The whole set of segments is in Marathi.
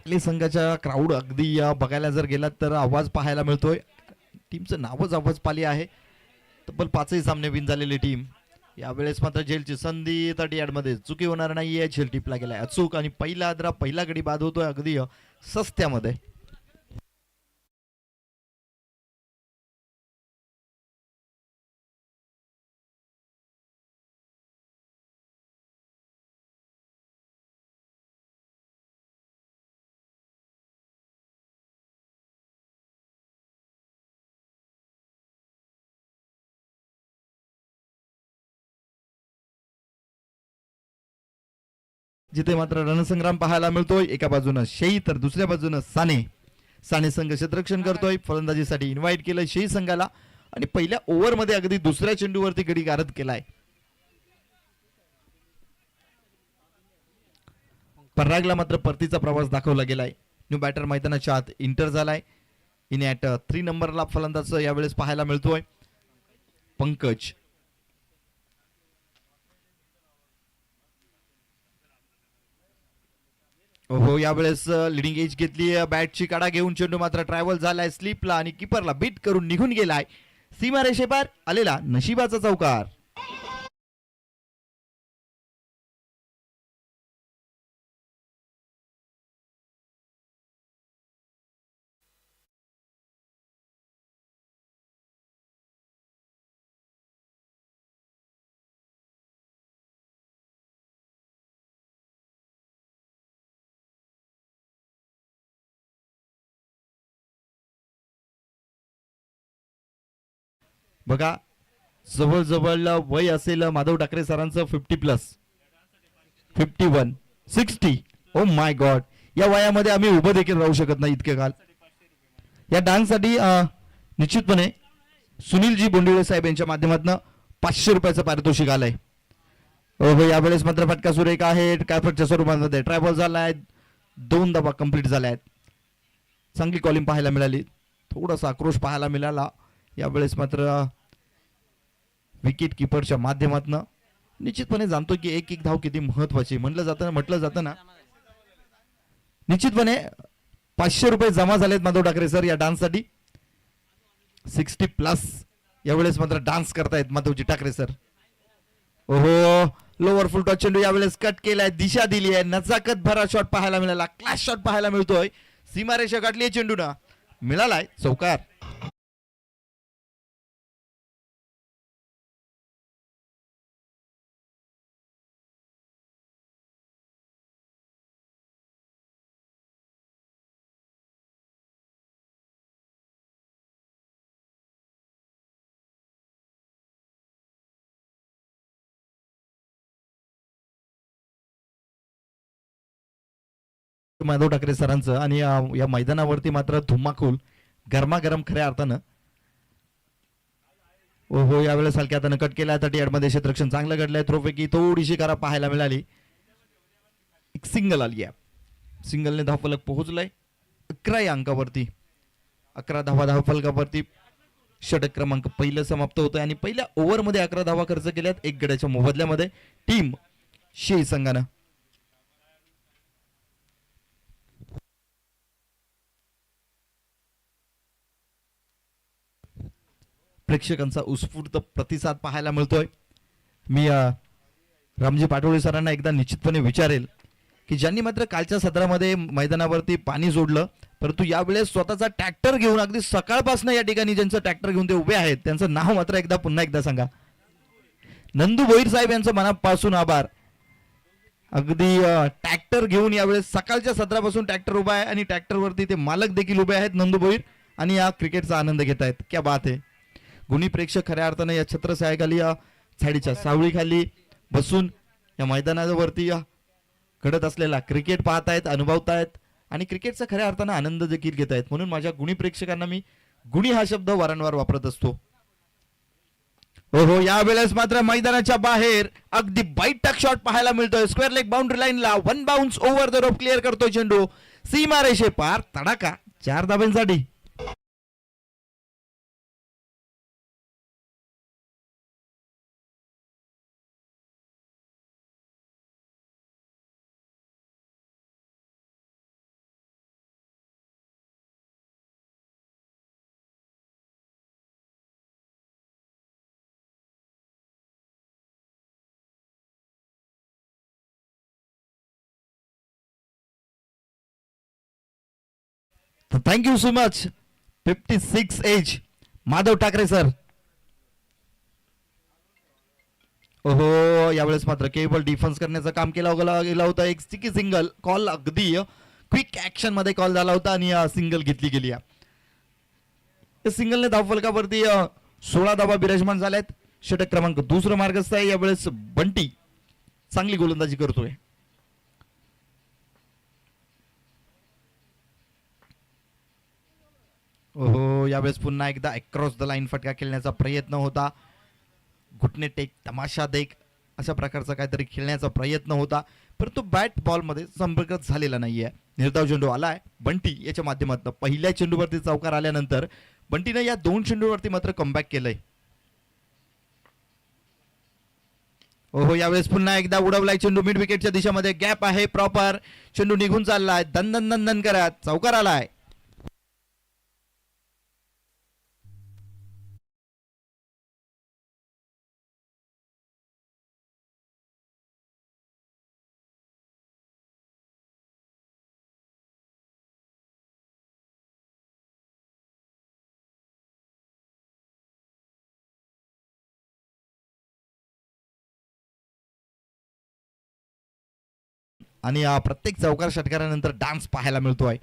आपल्या संघाच्या क्राऊड अगदी बघायला जर गेलात तर आवाज पाहायला मिळतोय. टीमचं नावच आवाज पाली आहे. तब्बल 5ही सामने विन झालेली टीम. यावेळेस मात्र झेलची संधी 30 मध्ये चुकी होणार नाहीये. झेल टिपला गेलाय अचूक आणि पहिला गडी बाद होतोय अगदी सस्त्यामध्ये. जिथे मात्र रणसंग्राम पाहायला मिळतोय. एका बाजूनं शेई तर दुसऱ्या बाजूनं साने. साने संघ क्षेत्ररक्षण करतोय. फलंदाजीसाठी इन्व्हाइट केलंय शेई संघाला आणि पहिल्या ओव्हरमध्ये अगदी दुसऱ्या चेंडूवरती गडी गारद केलाय. परागला मात्र परतीचा प्रवास दाखवला गेलाय. न्यू बॅटर मैदानाच्या आत इंटर झालाय. इन ॲट 3 नंबरला फलंदाज यावेळेस पाहायला मिळतोय पंकज. हो यावेळेस लिडिंग एज घेतली. बॅटची काढा घेऊन चेंडू मात्र ट्रॅव्हल झालाय स्लिपला आणि किपरला बीट करून निघून गेलाय. सीमारेषेपार आलेला नशिबाचा चौकार. बघा जवळजवळ वय असेल माधव ठाकरे सरांचं 50+, 51, 60. Oh my God. या वयामध्ये आम्ही उभं देखील राहू शकत नाही इतके काल. या डान्ससाठी निश्चितपणे सुनीलजी बोंडिवळे साहेब यांच्या माध्यमातून 500 रुपयाचं पारितोषिक आलंय. हो यावेळेस मात्र फटका सुरेख आहे. कॅफटच्या स्वरूपामध्ये ट्रॅव्हल झालाय. 2 धावा कंप्लीट झाल्या आहेत. चांगली कॉलिंग पाहायला मिळाली. थोडासा आक्रोश पाहायला मिळाला यावेळेस मात्र विकेट किपरच्या माध्यमातून. निश्चितपणे जाणतो की एक एक धाव किती महत्वाची म्हटलं जातं ना. निश्चितपणे 500 रुपये जमा झालेत माधव ठाकरे सर या डान्ससाठी. 60+ यावेळेस मात्र डान्स करतायत माधवजी ठाकरे सर. ओहो लोअर फुल टॉस चेंडू यावेळेस कट केलाय. दिशा दिली आहे. नजाकत भरा शॉट पाहायला मिळाला. क्लास शॉट पाहायला मिळतोय. सीमारेषा गाठली चेंडूना मिळालाय चौकार. माधव ठाकरे सरांचं आणि या मैदानावरती मात्र धुमाकूल गरमागरम खऱ्या अर्थानं. हो यावेळेस हलक्या हातानं कट केला. 30 मध्ये क्षेत्ररक्षण चांगलं घडलंय. थ्रोपैकी थोडीशी करा पाहायला मिळाली. एक सिंगल आली आहे. सिंगलने धावफलक पोहोचलाय 11 या अंकावरती. 11 धावा धावफलकावरती. षटक क्रमांक पहिलं समाप्त होतोय आणि पहिल्या ओव्हरमध्ये 11 धावा खर्च केल्यात 1 गड्याच्या मोबदल्यामध्ये टीम शेई संघानं. प्रेक्षकांचा उत्स्फूर्त प्रतिसाद पाहायला मिळतोय. मी रामजी पाटोळे सरांना एकदा निश्चितपणे विचारेल की ज्यांनी मात्र कालच्या सत्रामध्ये मैदानावरती पाणी जोडलं परंतु यावेळेस स्वतःचा ट्रॅक्टर घेऊन अगदी सकाळपासून या ठिकाणी ज्यांचं ट्रॅक्टर घेऊन ते उभे आहेत त्यांचं नाव मात्र पुन्हा एकदा सांगा. नंदू भोईर साहेब यांचं मनापासून आभार. अगदी ट्रॅक्टर घेऊन यावेळेस सकाळच्या सत्रापासून ट्रॅक्टर उभा आहे आणि ट्रॅक्टरवरती ते मालक देखील उभे आहेत नंदू भोईर आणि या क्रिकेटचा आनंद घेत आहेत. क्या बात आहे. गुणी प्रेक्षक खऱ्या अर्थानं या छत्रछायाखाली या झाडीच्या सावळीखाली बसून या मैदानावरती घडत असलेला क्रिकेट पाहतायत अनुभवतायत आणि क्रिकेटचा खऱ्या अर्थानं आनंद देखील घेत आहेत. म्हणून माझ्या गुणी प्रेक्षकांना मी गुणी हा शब्द वारंवार वापरत असतो. हो यावेळेस मात्र मैदानाच्या बाहेर अगदी बाईटक शॉट पाहायला मिळतोय. स्क्वेअर लेग बाउंड्री लाईनला 1 bounce over the rope clear करतोय चेंडू. सीमारेषे पार तडाका 4 धाब्यांसाठी. तर thank you so much 56 as Madhav Thackeray sir. ओहो, यावेळेस मात्र केबल डिफेन्स करण्याचं काम गेला होता. एक स्टिकी सिंगल कॉल अगदी क्विक ऍक्शन मध्ये कॉल झाला होता आणि सिंगल घेतली गेली. या सिंगलने धावफलकावरती 16 धावा विराजमान झाल्यात. षटक क्रमांक दुसरं मार्गस्थ आहे. यावेळेस बंटी चांगली गोलंदाजी करतोय. ओहो, यावेळेस पुन्हा एकदा अक्रॉस द लाईन फटका खेळण्याचा प्रयत्न होता. घुटणे टेक तमाशा देख अशा प्रकारचा काहीतरी खेळण्याचा प्रयत्न होता, परंतु बॅट बॉलमध्ये संपर्क झालेला नाहीये. निर्धाव चेंडू आलाय बंटी याच्या माध्यमातून. पहिल्या चेंडूवरती चौकार आल्यानंतर बंटीने या 2 चेंडूवरती मात्र कमबॅक केलंय. ओहो, यावेळेस पुन्हा एकदा उडवलाय चेंडू मिड विकेटच्या दिशेमध्ये. गॅप आहे प्रॉपर. चेंडू निघून चाललाय दन दन दन करत. चौकार आलाय. आणि प्रत्येक चौकार षटकारानंतर डान्स पाहायला मिळतोय.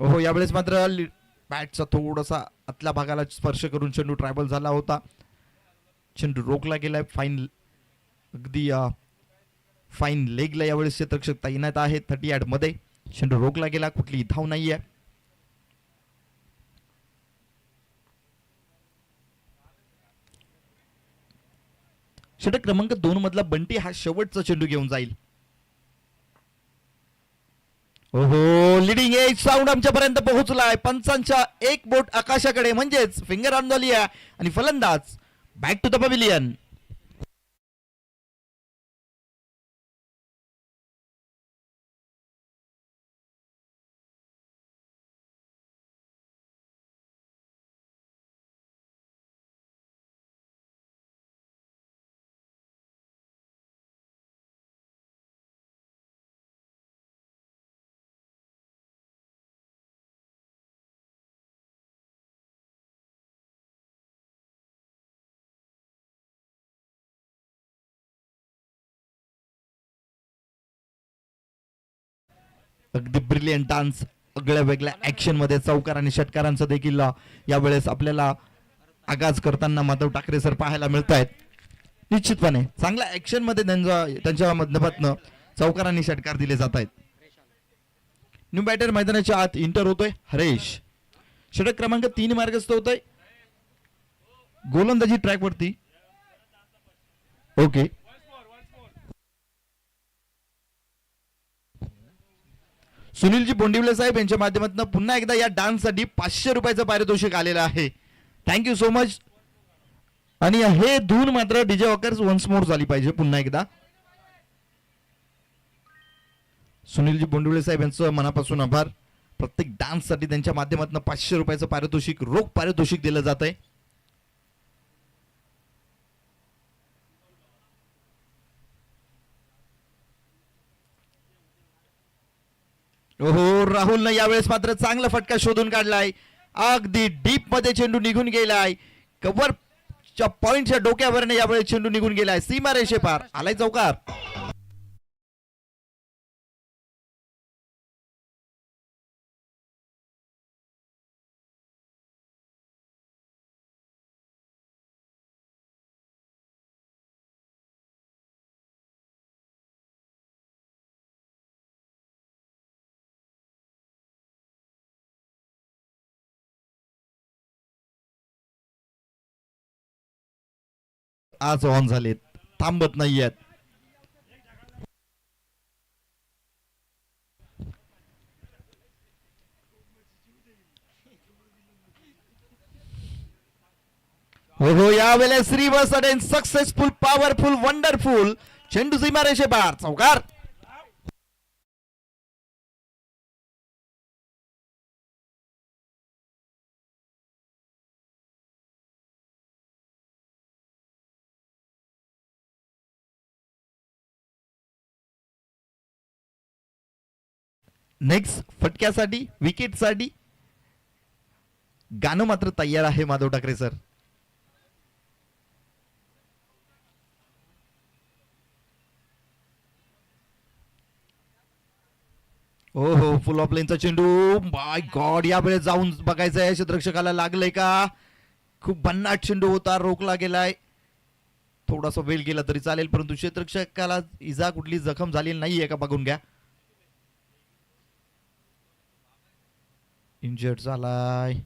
ओहो, यावेळेस मात्र बॅटचा थोडासा आतल्या भागाला स्पर्श करून चेंडू ट्रायबल झाला होता. चेंडू रोखला गेलाय. फाईन अगदी फाईन लेगला यावेळेस क्षेत्ररक्षक तैनात आहे 38 मध्ये. चेंडू रोखला गेला. कुठलीही धाव नाहीये. षटक क्रमांक 2 मधला बंटी हा शेवटचा चेंडू घेऊन जाईल. ओहो, लिडिंग एज साऊंड आमच्यापर्यंत पोहोचलाय. पंचांच्या एक बोट आकाशाकडे म्हणजेच फिंगर ऑन द लिया आणि फलंदाज बॅक टू द पवेलियन. अगदी ब्रिलियंट डान्स वेगळ्या वेगळ्या ऍक्शन मध्ये चौकार आणि षटकारांचा देखील यावेळेस आपल्याला आगाज करताना माधव ठाकरे सर पाहायला मिळत आहेत. निश्चितपणे चांगल्या ऍक्शन मध्ये त्यांच्या माध्यमातून चौकार आणि षटकार दिले जात आहेत. न्यू बॅटर मैदानाच्या आत इंटर होतोय हरेश. षटक क्रमांक 3 मार्गस्थ होतोय. गोलंदाजी ट्रॅक वरती. ओके, सुनीलजी बोंडिवले साहेब यांच्या माध्यमातून पुन्हा एकदा या डान्ससाठी 500 रुपयाचं पारितोषिक आलेलं आहे. Thank you so much. आणि हे धून मात्र डीजे वॉकर्स वन्स मोर झाली पाहिजे पुन्हा एकदा. सुनीलजी बोंडिवले साहेब यांचं मनापासून आभार. प्रत्येक डान्ससाठी त्यांच्या माध्यमातून 500 रुपयाचं पारितोषिक रोख पारितोषिक दिलं जात आहे. ओहो, राहुलनं यावेळेस मात्र चांगला फटका शोधून काढलाय. अगदी डीप मध्ये चेंडू निघून गेलाय. कव्हरच्या पॉइंटच्या डोक्यावरने यावेळेस चेंडू निघून गेलाय. सीमा रेषे पार आलाय चौकार. आज ऑन झालेत, थांबत नाहीयेत. हो, यावेळेस reverse and successful powerful wonderful चेंडू सीमा रेषे पार चौकार. नेक्स्ट फटक्यासाठी विकेटसाठी गाणं मात्र तयार आहे माधव ठाकरे सर. हो हो फुल ऑफ लेनचा चेंडू. माय गॉड यावेळेस जाऊन बघायचं आहे क्षेत्ररक्षकाला लागलंय का. खूप भन्नाट चेंडू होता रोखला गेलाय. थोडासा वेळ गेला तरी चालेल परंतु क्षेत्ररक्षकाला इजा कुठली जखम झालेली नाहीये का बघून घ्या. इंजर्ड झालाय.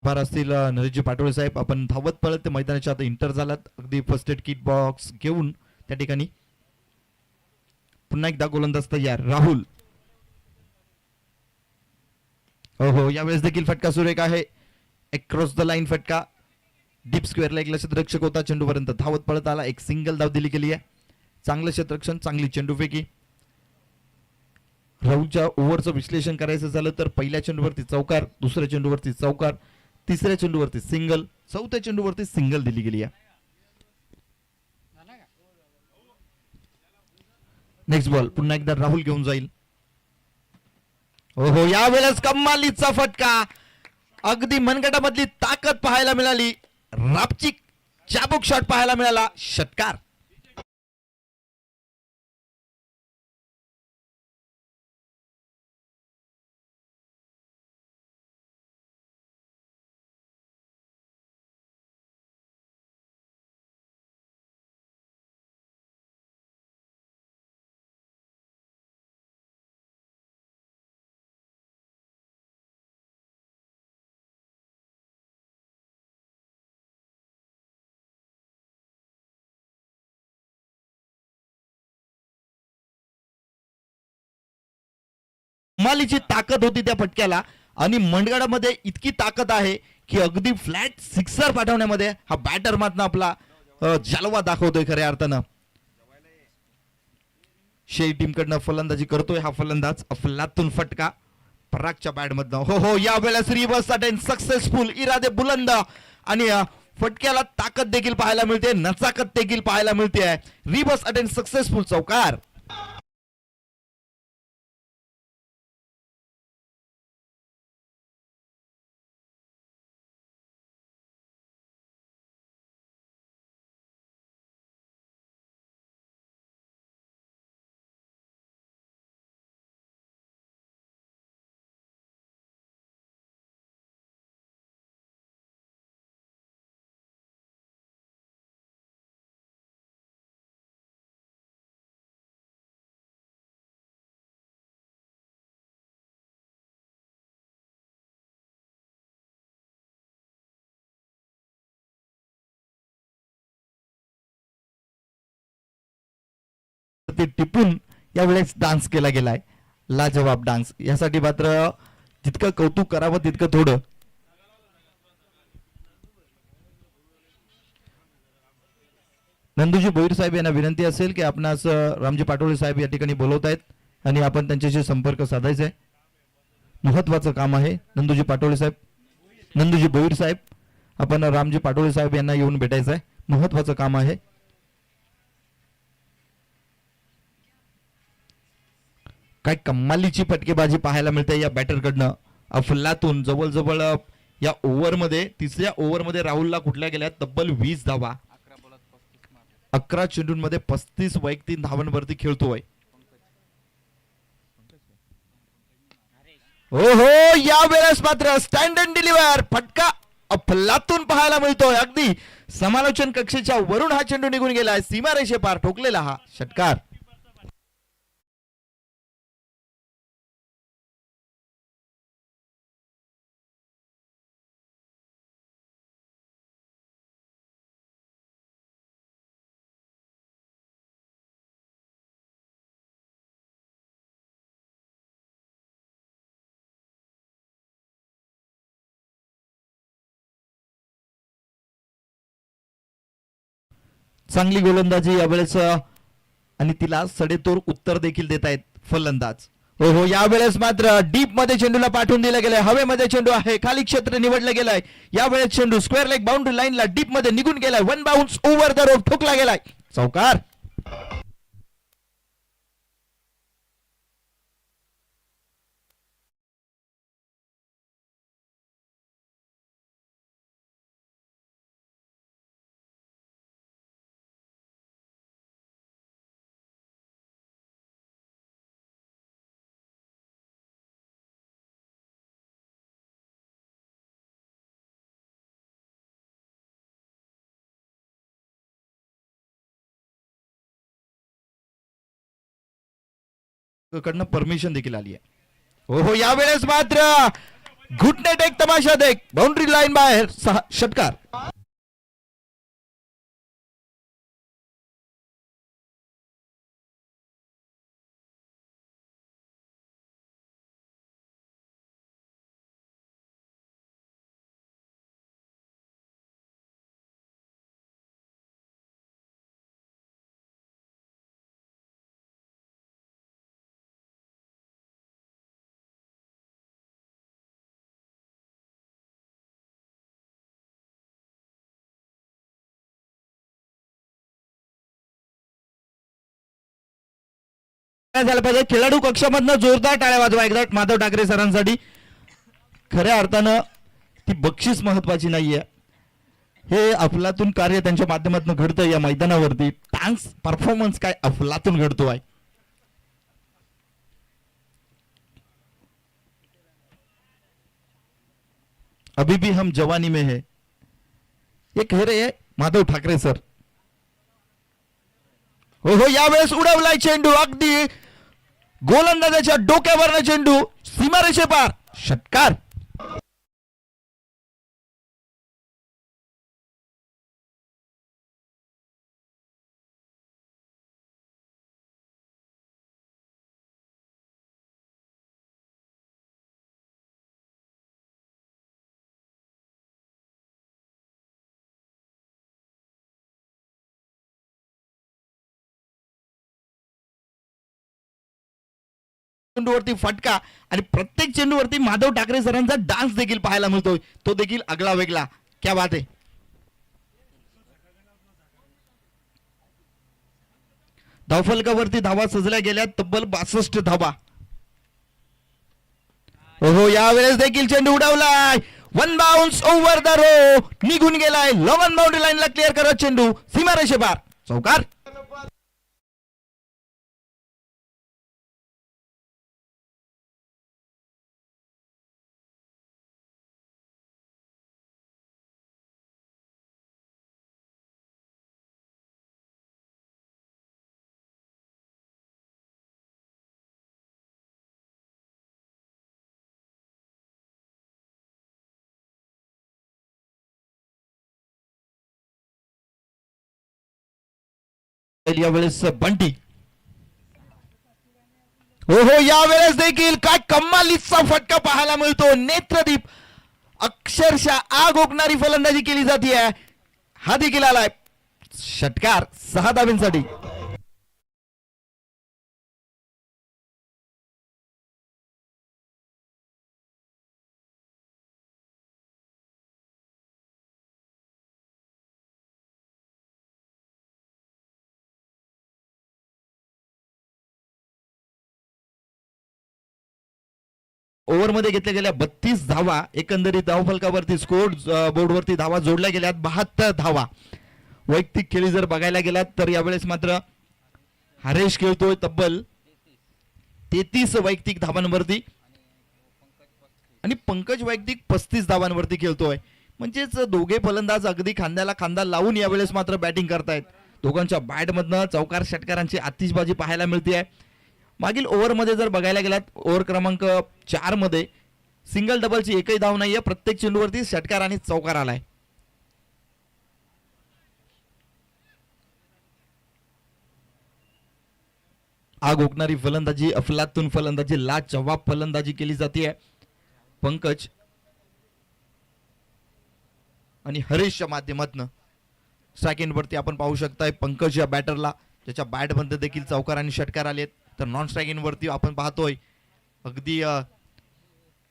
फार असतील नरेशजी पाटोळे साहेब. आपण धावत पळत ते मैदानाच्या आता इंटर झालात. अगदी फर्स्ट एड किट बॉक्स घेऊन त्या ठिकाणी पुन्हा एकदा गोलंदाज तयार राहुल. हो हो यावेळेस देखील फटका सुरेख आहे. अक्रॉस द लाईन फटका. डीप स्क्वेअरला एक क्षेत्ररक्षक होता. चेंडूपर्यंत धावत पळत आला. एक सिंगल धाव दिली गेली आहे. चांगलं क्षेत्ररक्षण चांगली चेंडूफेकी. राहुलच्या ओव्हरचं विश्लेषण करायचं झालं तर पहिल्या चेंडूवरती चौकार, दुसऱ्या चेंडूवरती चौकार, तिसऱ्या चेंडूवरती सिंगल, चौथ्या चेंडूवरती सिंगल दिली गेली आहे. नेक्स्ट बॉल पुन्हा एकदा राहुल घेऊन जाईल. हो हो यावेळेस कमालीचा फटका. अगदी मनगटामधली ताकद पाहायला मिळाली. रापचिक चाबूक शॉट पाहायला मिळाला. षटकार. कमालीची ताकद होती त्या फटक्याला आणि मंडगाडामध्ये इतकी ताकद आहे की अगदी फ्लॅट सिक्सर पाठवण्यामध्ये हा बॅटर मात्र आपला जलवा दाखवतोय खऱ्या अर्थानं. शेई टीम कडनं फलंदाजी करतोय हा फलंदाज. अफलातून फटका परागच्या बॅट मधनं. हो हो या वेळेस रिव्हर्स अटेम्प्ट सक्सेसफुल. इरादे बुलंद आणि फटक्याला ताकद देखील पाहायला मिळते. नचाकत देखील पाहायला मिळते. Reverse attempt successful. चौकार. ते टिपून यावेळेस डान्स केला गेलाय. लाजवाब डान्स. यासाठी मात्र जितकं कौतुक करावं तितकं थोडं. नंदूजी बोईर साहेब यांना विनंती असेल की आपणास रामजी पाटोळे साहेब या ठिकाणी बोलवत आहेत आणि आपण त्यांच्याशी संपर्क साधायचा आहे. महत्वाचं काम आहे. नंदूजी पाटोळे साहेब नंदूजी भोईर साहेब, आपण रामजी पाटोळे साहेब यांना येऊन भेटायचं आहे, महत्वाचं काम आहे. काय कमालीची फटकेबाजी पाहायला मिळते या बॅटरकडनं. अफलातून जवळजवळ या ओव्हरमध्ये, तिसऱ्या ओव्हरमध्ये राहुलला कुठल्या गेल्या तब्बल 20 धावा. 11 चेंडूंमध्ये 35 वैयक्तिक धावांवरती खेळतोय. हो हो, या वेळेस मात्र स्टँड अँड डिलिव्हर फटका अफलातून पाहायला मिळतोय. अगदी समालोचन कक्षेच्या वरून हा चेंडू निघून गेलाय, सीमारेषे पार ठोकलेला हा षटकार. चांगली गोलंदाजी यावेळेस आणि तिला सडेतोड उत्तर देखील देत आहेत फलंदाज. हो हो, यावेळेस मात्र डीप मध्ये चेंडूला पाठवून दिला गेलाय. हवेमध्ये चेंडू आहे, खाली क्षेत्र निवडलं गेलाय. यावेळेस चेंडू स्क्वेअर लेग बाउंड्री लाईनला डीप मध्ये निघून गेलाय. वन बाउन्स ओव्हर द रोप ठोकला गेलाय, चौकार. कडनं परमिशन देखील आली आहे. हो हो, यावेळेस मात्र घुटने टेक तमाशा देख बाउंड्री लाईन बाहेर षटकार. झालं पाहिजे. खेळाडू कक्षामधनं जोरदार टाळ्या वाजवा एकदा माधव ठाकरे सरांसाठी. खऱ्या अर्थानं ती बक्षीस महत्वाची नाहीये, हे अफलातून कार्य त्यांच्या माध्यमातून घडतं या मैदानावरती. डान्स परफॉर्मन्स काय अफलातून घडतोय. अभी भी हम जवानी में है, हे खरे आहे माधव ठाकरे सर. हो हो, यावेळेस उडवलाय चेंडू, अगदी गोलंदाजाच्या डोक्यावरनं चेंडू सीमारेषे पार षटकार. चेंडूवरती फटका आणि प्रत्येक चेंडूवरती माधव ठाकरे सरांचा डान्स देखील पाहायला मिळतोय, तो देखील आगळा वेगळा. क्या बात आहे. धावफलकावरती धावा सजल्या गेल्या तब्बल 62 धावा. हो, यावेळेस देखील चेंडू उडवलाय. One bounce over the rope निघून गेलाय. लॉंग बाउंड्री लाईनला क्लिअर करत चेंडू सीमारेषे पार चौकार. यावेळेस बंटी. हो हो, यावेळेस देखील काय कमालीचा फटका पाहायला मिळतो. नेत्रदीप अक्षरशः आग ओकणारी फलंदाजी केली जाते. हा देखील आलाय षटकार 6 धाब्यांसाठी. ओव्हरमध्ये घेतल्या गेल्या 32 धावा, एकंदरीत धावफलकावरती स्कोर बोर्डवरती धावा जोडल्या गेल्या 72 धावा. वैयक्तिक खेळी जर बघायला गेलात तर यावेळेस मात्र हरेश खेळतोय तब्बल 33 वैयक्तिक धावांवरती आणि पंकज वैयक्तिक 35 धावांवरती खेळतोय. म्हणजेच दोघे फलंदाज अगदी खांद्याला खांदा लावून यावेळेस मात्र बॅटिंग करतायत. दोघांच्या बॅटमधनं चौकार षटकारांची आतिषबाजी पाहायला मिळते. मागील ओव्हरमध्ये जर बघायला गेलात ओव्हर क्रमांक 4 मध्ये सिंगल डबलची एकही धाव नाहीये. प्रत्येक चेंडूवरती षटकार आणि चौकार आलाय. आग ओकणारी फलंदाजी, अफलातून फलंदाजी, लाजवाब फलंदाजी केली जाते पंकज आणि हरेशच्या माध्यमातून. सेकंड वरती आपण पाहू शकताय पंकज या बॅटरला ज्याच्या बॅट मध्ये देखील चौकार आणि षटकार आलेत. तर नॉन स्ट्रायकिंग वरती आपण पाहतोय अगदी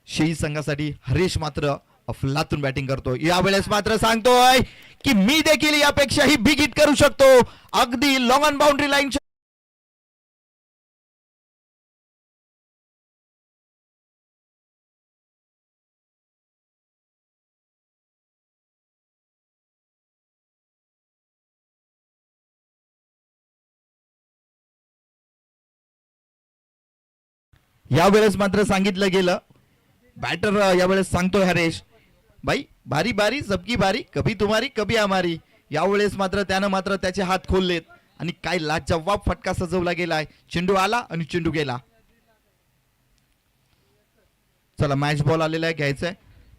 शेही संघासाठी हरेश मात्र अफलातून बॅटिंग करतोय. यावेळेस मात्र सांगतोय की मी देखील यापेक्षाही बिग हिट करू शकतो. अगदी लॉंग ऑन बाउंड्री लाईन यावेळेस मात्र सांगितलं गेलं. बॅटर यावेळेस सांगतोय हरेश भाई बारी बारी सबकी बारी, कभी तुम्हारी कभी हमारी. यावेळेस मात्र त्यानं मात्र त्याचे हात खोललेत आणि काय लाजवाब फटका सजवला गेलाय. चेंडू आला आणि चेंडू गेला. चला मॅच बॉल आलेला आहे, घ्यायचंय.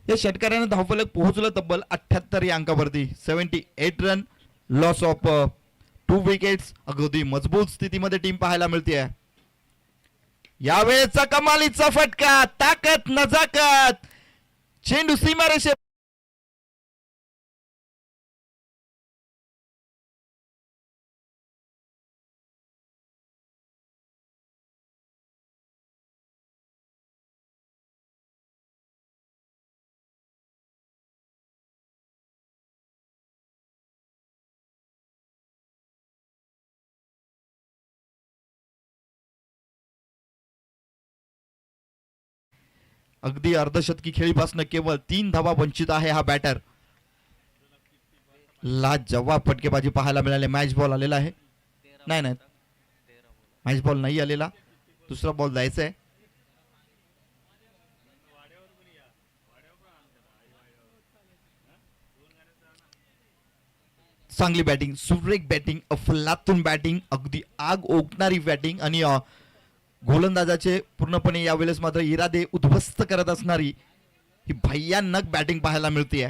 या षटकारानं धावफलक पोहोचलं तब्बल 78 या अंकावरती. 78 रन, लॉस ऑफ 2 विकेट्स. अगदी मजबूत स्थितीमध्ये टीम पाहायला मिळते. यावेळेचा कमालीचा फटका, ताकद नजाकत, चेंडू सीमारेषे अगदी अर्धशतकी खेळीपासून केवळ 3 धावा वंचित आहे हा बॅटर. लाजवाब फटकेबाजी पाहायला मिळाले. मॅच बॉल आलेला आहे. नाही मॅच बॉल नाही आलेला, दुसरा बॉल द्यायचा आहे. चांगली बॅटिंग, सुरेख बॅटिंग, अफलातून बॅटिंग, अगदी आग ओकणारी बॅटिंग आणि गोलंदाजाचे पूर्णपणे यावेळेस मात्र इरादे उद्ध्वस्त करत असणारी ही भयानक बॅटिंग पाहायला मिळते.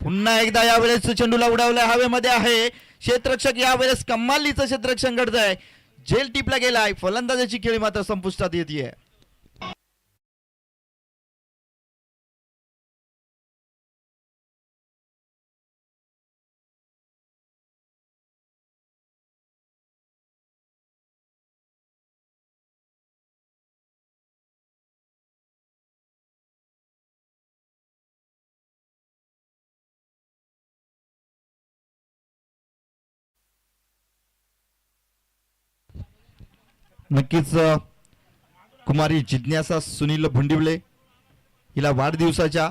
पुन्हा एकदा यावेळेस चेंडूला उडवलं हवेमध्ये आहे. क्षेत्ररक्षक यावेळेस कमालीचं क्षेत्ररक्षण घडतंय. जेल टिपला गेलाय. फलंदाजाची खेळी मात्र संपुष्टात येते. नक्कीच कुमारी जिज्ञासा सुनील भुंडिवले हिला वाढदिवसाच्या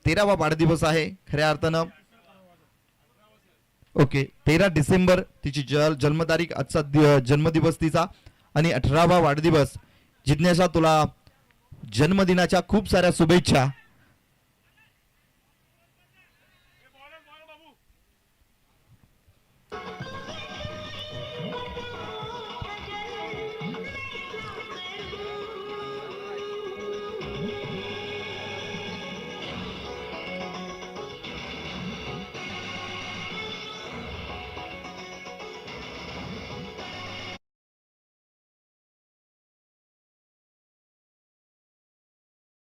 13वा वाढदिवस आहे खऱ्या अर्थानं. ओके, 13 डिसेंबर तिची जन्मतारीख, आजचा जन्मदिवस तिचा आणि 18वा वाढदिवस. जिज्ञासा तुला जन्मदिनाच्या खूप साऱ्या शुभेच्छा.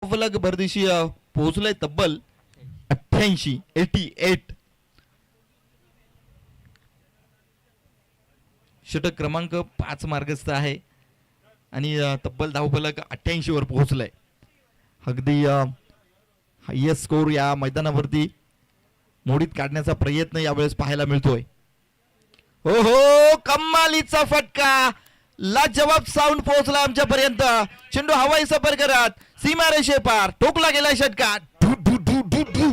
फलक भरदिशी पोहोचलंय तब्बल 88. षटक क्रमांक 5 मार्गस्थ आहे आणि तब्बल धावफलक 88 वर पोहोचलाय. अगदी हायेस्ट स्कोर या मैदानावरती मोडीत काढण्याचा प्रयत्न यावेळेस पाहायला मिळतोय. हो कमालीचा फटका, लाजवाब साऊंड पोहोचला आमच्यापर्यंत. चेंडू हवाई सफर करत सीमारेषे पार ठोकला गेलाय षटकार. धू धू धू धू धू.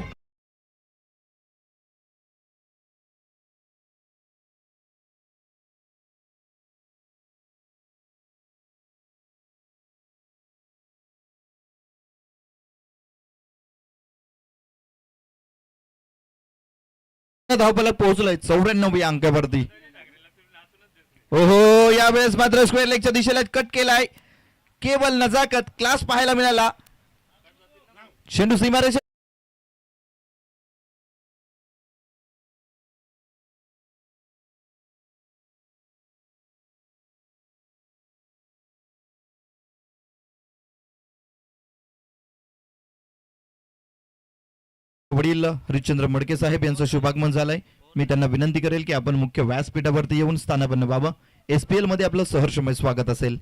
धावफलक पोहोचलाय 94 या अंकावरती. ओहो, यावेळेस मात्र स्क्वेअर लेगच्या दिशेला कट केलाय. केवळ नजाकत क्लास पाहायला मिळाला. चेंडू सीमारेषे वडील हरिश्चंद्र मडके साहेब यांचं शुभागमन झालंय. मी त्यांना विनंती करेल की आपण मुख्य व्यासपीठावरती येऊन स्थानापन्न व्हावं. एसपीएल मध्ये आपलं सहर्षमय स्वागत असेल.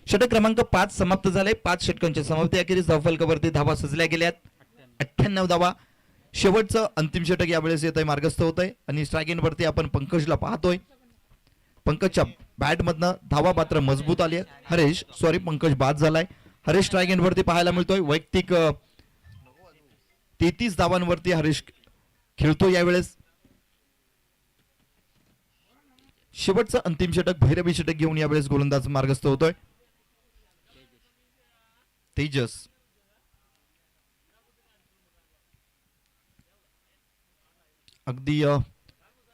षटक क्रमांक 5 समाप्त झाले. 5 षटकांच्या समाप्ती अखेरीस धावफलकावरती धावा सजल्या गेल्यात. 98 धावा. शेवटचं अंतिम षटक यावेळेस येत आहे, मार्गस्थ होत आहे आणि स्ट्राईक एंड वरती आपण पंकजला पाहतोय. पंकजच्या बॅट मधनं धावा मात्र मजबूत आली आहे. पंकज बाद झालाय. हरेश स्ट्राईक एंड वरती पाहायला मिळतोय. वैयक्तिक 33 धावांवरती हरीश खेळतो यावेळेस. शेवटचं अंतिम षटक भैरवी षटक घेऊन यावेळेस गोलंदाज मार्गस्थ होतोय. तेजस अगदी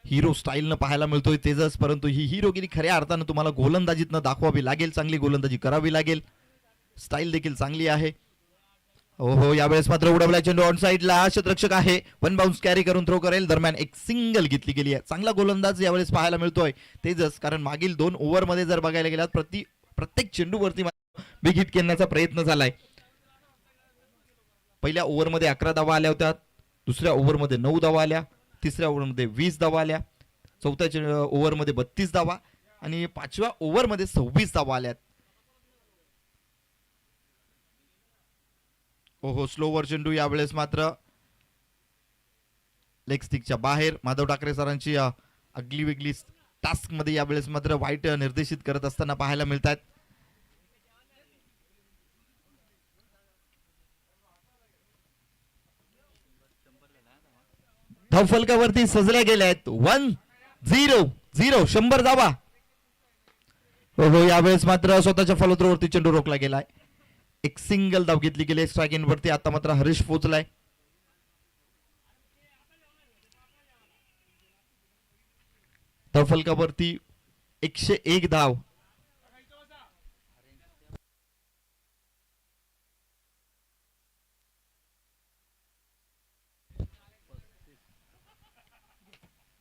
हिरो स्टाईलनं पाहायला मिळतोय तेजस, परंतु ही हिरोगिरी खऱ्या अर्थानं तुम्हाला गोलंदाजीतनं दाखवावी लागेल. चांगली गोलंदाजी करावी लागेल. स्टाईल देखील चांगली आहे. हो, यावेळेस मात्र उडवला चेंडू ऑन साईडला. क्षेत्ररक्षक आहे, वन बाउन्स कॅरी करून थ्रो करेल. दरम्यान एक सिंगल घेतली गेली आहे. चांगला गोलंदाज यावेळेस पाहायला मिळतोय तेजस, कारण मागील 2 ओव्हरमध्ये जर बघायला गेलात प्रत्येक चेंडूवरती बिग हिट करण्याचा प्रयत्न झालाय. पहिल्या ओव्हरमध्ये 11 धावा आल्या होत्या. दुसऱ्या ओव्हरमध्ये 9 धावा आल्या. तिसऱ्या ओव्हरमध्ये 20 धावा आल्या. चौथ्या ओव्हरमध्ये 32 धावा आणि 5व्या ओव्हरमध्ये 26 धावा आल्यात. ओहो, स्लोवर चेंडू यावेळेस मात्र लेग स्टिकच्या बाहेर. माधव ठाकरे सरांची आगली वेगळी टास्क मध्ये यावेळेस मात्र वाईट निर्देशित करत असताना पाहायला मिळतात. धावफलकावरती सजल्या गेल्या आहेत. 1-0-0 100 धावा. हो, यावेळेस मात्र स्वतःच्या फॉलोथ्रोवरती चेंडू रोखला गेलाय. एक सिंगल धाव घेतली गेली स्ट्राईक एंड वरती. आता मात्र हरीश पोहोचलाय. धावफलकावरती 101 धाव.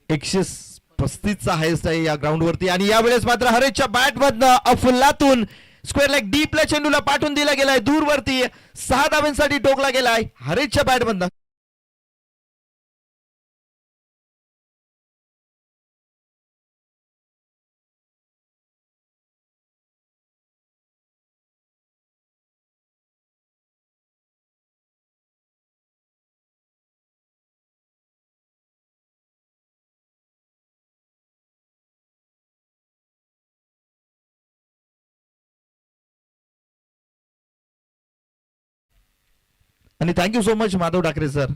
एकशे 35चा हायस्ट आहे या ग्राउंड वरती आणि यावेळेस मात्र हरेशच्या बॅट मधनं अफलातून स्क्वेअर लेग डीपला चेंडूला पाठवून दिला गेलाय. दूरवरती 6 धावांसाठी टोकला गेलाय हरेशच्या बॅट मधनं. आणि thank you so much Madhav Thackeray sir.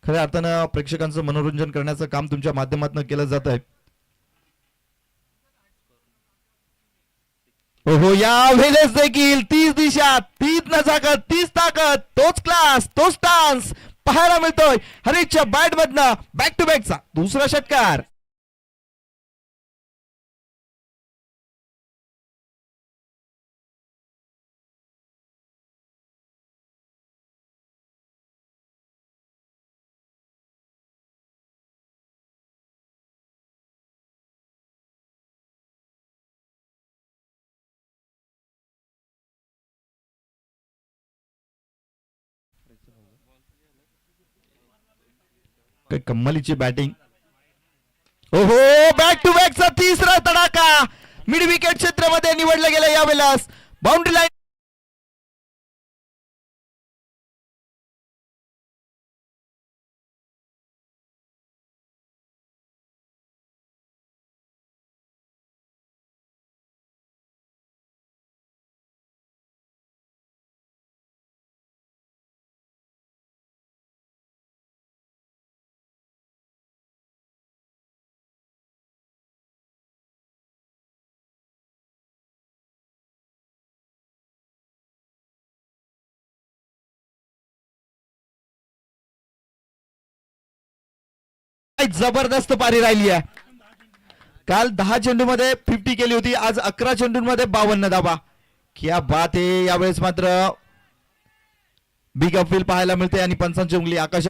खऱ्या अर्थानं प्रेक्षकांचं मनोरंजन करण्याचं काम तुमच्या माध्यमातून केलं जात आहे. हो, यावेळेस देखील 30 दिशा, 30 नजाकत, 30 ताकद, तोच क्लास, तोच स्टान्स पाहायला मिळतोय हरीशच्या बॅट मधनं. बॅक टू बॅकचा दुसरा षटकार. कम्मलीची बॅटिंग. ओहो, बॅक टू बॅकचा तिसरा तडाखा मिड विकेट क्षेत्रामध्ये निवडला गेला यावेळेस. बाउंड्री लाईन जबरदस्त पारी राहिली आहे. काल 10 चेंडूमध्ये 50 केली होती, आज 11 चेंडूंमध्ये 52 धावा. क्या बात आहे. यावेळेस मात्र बिग अपील पाहायला मिळते आणि पंचांची उंगली आकाश.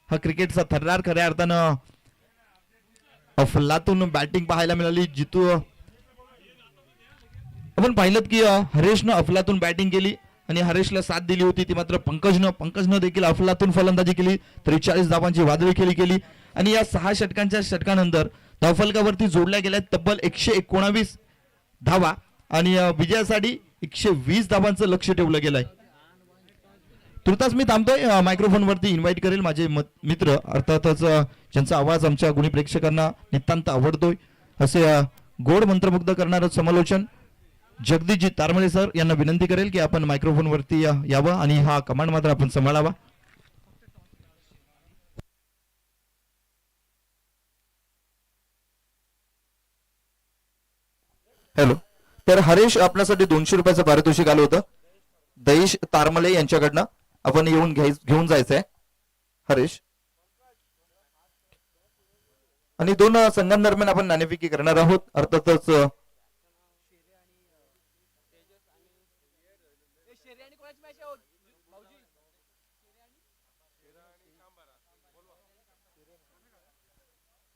हा क्रिकेटचा थर्रार खऱ्या अर्थानं अफलातून बॅटिंग पाहायला मिळाली. जितू आपण पाहिलं की हरेशनं अफलातून बॅटिंग केली आणि हरेशला साथ दिली होती ती मात्र पंकजनं देखील अफलातून फलंदाजी केली. 43 धावांची वादळी खेळी केली आणि या 6 षटकांच्या षटकानंतर धावफलकावरती जोडल्या गेल्या तब्बल 119 धावा आणि विजयासाठी 120 धावांचं लक्ष ठेवलं गेलंय. तुर्तास मी थांबतोय. मायक्रोफोनवरती इन्व्हाइट करेल माझे मित्र, अर्थातच ज्यांचा आवाज आमच्या गुणी प्रेक्षकांना नितांत आवडतोय असे गोड मंत्रमुग्ध करणारं समालोचन जगदीशजी तारमळे सर यांना विनंती करेल की आपण मायक्रोफोनवरती यावं आणि हा कमांड मात्र आपण सांभाळावा. हॅलो. तर हरेश, आपल्यासाठी 200 रुपयाचं पारितोषिक आलं होतं दयेश तारमले यांच्याकडनं. आपण येऊन घेऊन जायचंय हरेश. आणि 2 संघांदरम्यान आपण नाणेफेकी करणार आहोत. अर्थातच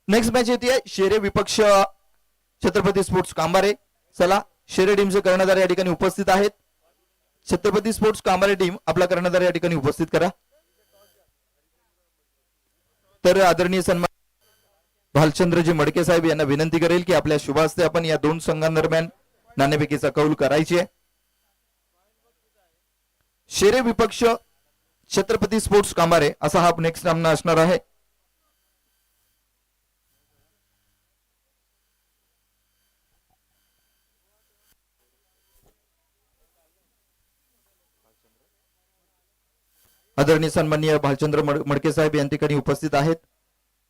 नेक्स्ट मॅच येते शेरे विपक्ष छत्रपती स्पोर्ट्स कांबारे. चला, शेरे टीमचे कर्णधार या ठिकाणी उपस्थित आहेत. छत्रपती स्पोर्ट्स कांबारे टीम आपला कर्णधार या ठिकाणी उपस्थित करा. तर आदरणीय सन्मान भालचंद्रजी मडके साहेब यांना विनंती करेल की आपल्या शुभ हस्ते आपण या 2 संघांदरम्यान नाणेफेकीचा कौल करायची आहे. शेरे विपक्ष छत्रपती स्पोर्ट्स कांबारे असा हा नेक्स्ट सामना असणार आहे. आदरणीय सन्माननीय भालचंद्र मडके साहेब या ठिकाणी उपस्थित आहेत.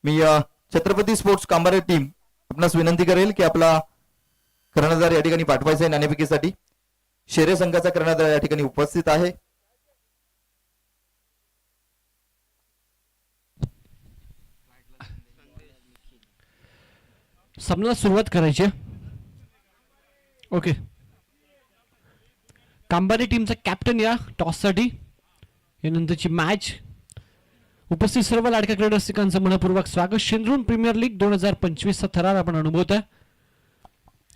मी छत्रपती स्पोर्ट्स कांबारे टीम आपणास विनंती करेल की आपला कर्णधार या ठिकाणी पाठवायचा आहे नाणेफेकीसाठी. शेरे संघाचा कर्णधार या ठिकाणी उपस्थित आहे. सामन्याला सुरुवात करायची. ओके. कांबारी टीमचा कॅप्टन या टॉससाठी. यानंतरची मॅच. उपस्थित सर्व लाडक्या क्रीडा रसिकांचं मनपूर्वक स्वागत. शेंद्रून प्रीमियर लीग 2025 चा थरार आपण अनुभवत आहे.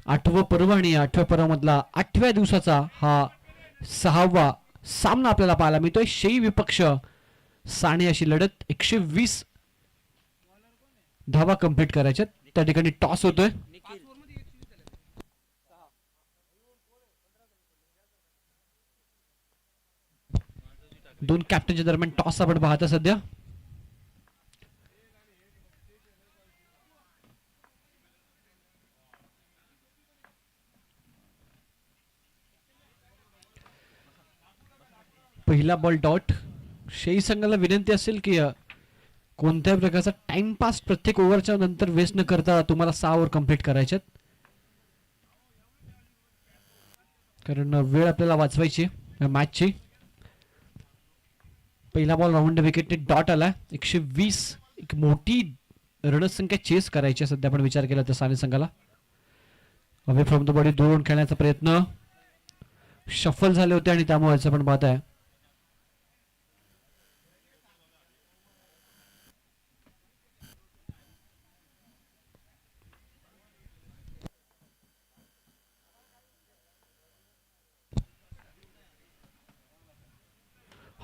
8वं पर्व आणि 8व्या पर्वामधला 8व्या दिवसाचा हा 6वा सामना आपल्याला पाहायला मिळतोय. शेई विपक्ष साणे अशी लढत. 120 धावा कंप्लीट करायच्या. त्या ठिकाणी टॉस होतोय. दोन कॅप्टनच्या दरम्यान टॉस आपण पाहता सध्या. पहिला बॉल डॉट. शेई संघाला विनंती असेल की कोणत्याही प्रकारचा टाइमपास प्रत्येक ओव्हरच्या नंतर वेस्ट न करता तुम्हाला 6 ओव्हर कंप्लीट करायच्यात, कारण वेळ आपल्याला वाचवायची मॅचची. पहिला बॉल राऊंड विकेटने डॉट आला. 120 एक मोठी रणसंख्या चेस करायची सध्या आपण विचार केला तर साने संघाला. अवे फ्रॉम द बॉडी दूर खेळण्याचा प्रयत्न शफल झाले होते आणि त्यामुळे आपण पाहत आहे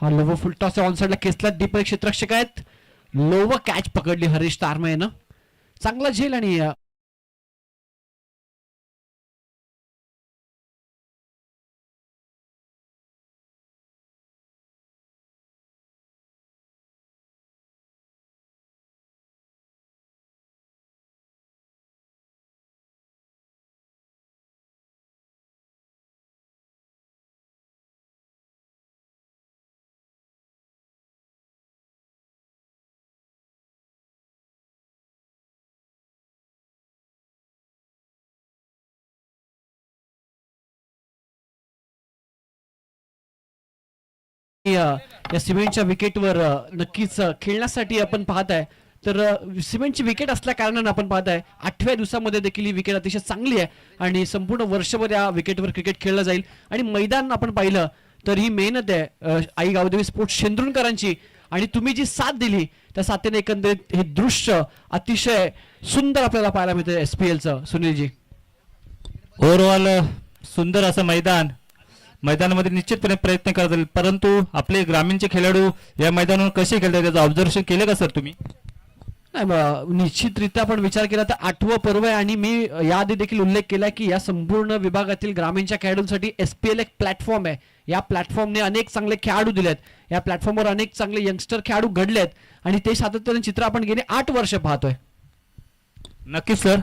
हा लोव फुलटॉस ऑन साइडला केसला दीप क्षेत्ररक्षक आहेत. लोव कॅच पकडली हरीश तारमेनं. चांगला झेल आणि या सिमेंटच्या विकेटवर नक्कीच खेळण्यासाठी आपण पाहताय. तर सिमेंटची विकेट असल्या कारणानं आपण पाहताय 8व्या दिवसामध्ये देखील ही विकेट अतिशय चांगली आहे आणि संपूर्ण वर्षभर या विकेटवर क्रिकेट खेळलं जाईल. आणि मैदान आपण पाहिलं तर ही मेहनत आहे आई गावदेवी स्पोर्ट्स शेंद्रुणकरांची आणि तुम्ही जी साथ दिली त्या साथीने एकंदरीत हे दृश्य अतिशय सुंदर आपल्याला पाहायला मिळतं SPLचं. सुनीलजी, ओव्हरऑल सुंदर असं मैदानामध्ये निश्चितपणे प्रयत्न करतील, परंतु आपले ग्रामीणचे खेळाडू या मैदानावर कसे खेळतात त्याचं ऑब्झर्वेशन केलं का सर तुम्ही? नाही, निश्चितरित्या आपण विचार केला तर 8वं पर्व आहे आणि मी याआधी देखील उल्लेख केला की या संपूर्ण विभागातील ग्रामीणच्या खेळाडूंसाठी SPL एक प्लॅटफॉर्म आहे. या प्लॅटफॉर्मने अनेक चांगले खेळाडू दिलेत. या प्लॅटफॉर्मवर अनेक चांगले यंगस्टर खेळाडू घडलेत आणि ते सातत्याने चित्र आपण गेले 8 वर्ष पाहतोय. नक्कीच सर,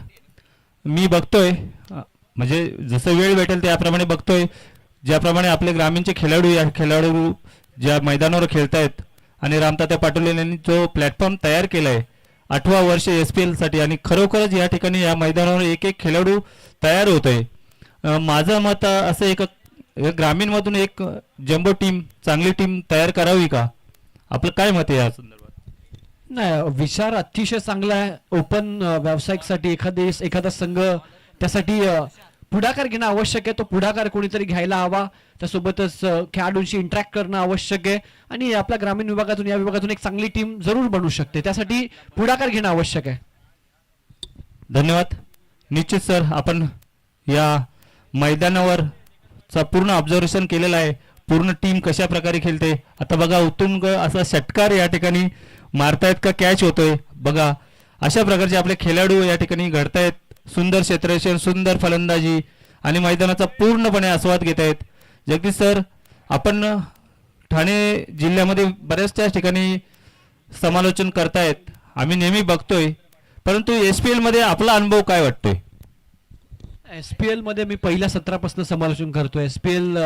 मी बघतोय म्हणजे जसं वेळ भेटेल त्याप्रमाणे बघतोय ज्याप्रमाणे आपले ग्रामीणचे खेळाडू ज्या मैदानावर खेळतायत आणि रामतात्या पाटील यांनी जो प्लॅटफॉर्म तयार केलाय 8वा वर्ष SPL साठी आणि खरोखरच या ठिकाणी या मैदानावर एक एक खेळाडू तयार होतोय. माझं मत असं एक ग्रामीणमधून एक जम्बो टीम चांगली टीम तयार करावी का? आपलं काय मत आहे या संदर्भात? नाही, विचार अतिशय चांगला आहे. ओपन व्यावसायिकसाठी एखादा संघ त्यासाठी पुढाकार घेणं आवश्यक आहे. तो पुढाकार कोणीतरी घ्यायला हवा. त्यासोबतच खेळाडूंशी इंटरॅक्ट करणं आवश्यक आहे आणि आपल्या ग्रामीण विभागातून या विभागातून एक चांगली टीम जरूर बनू शकते. त्यासाठी पुढाकार घेणं आवश्यक आहे. धन्यवाद. निश्चित सर, आपण या मैदानावर पूर्ण ऑब्झर्वेशन केलेलं आहे. पूर्ण टीम कशा प्रकारे खेळते. आता बघा उत्तुंग असा षटकार या ठिकाणी मारतायत का कॅच होतोय बघा. अशा प्रकारचे आपले खेळाडू या ठिकाणी घडतायत. सुंदर क्षेत्ररक्षण, सुंदर फलंदाजी आणि मैदानाचा पूर्णपणे आस्वाद घेत आहेत. जगदीश सर, आपण ठाणे जिल्ह्यामध्ये बऱ्याचशा ठिकाणी समालोचन करतायत, आम्ही नेहमी बघतोय, परंतु SPL मध्ये आपला अनुभव काय वाटतोय? SPL मध्ये मी पहिल्या सत्रापासून समालोचन करतोय. SPL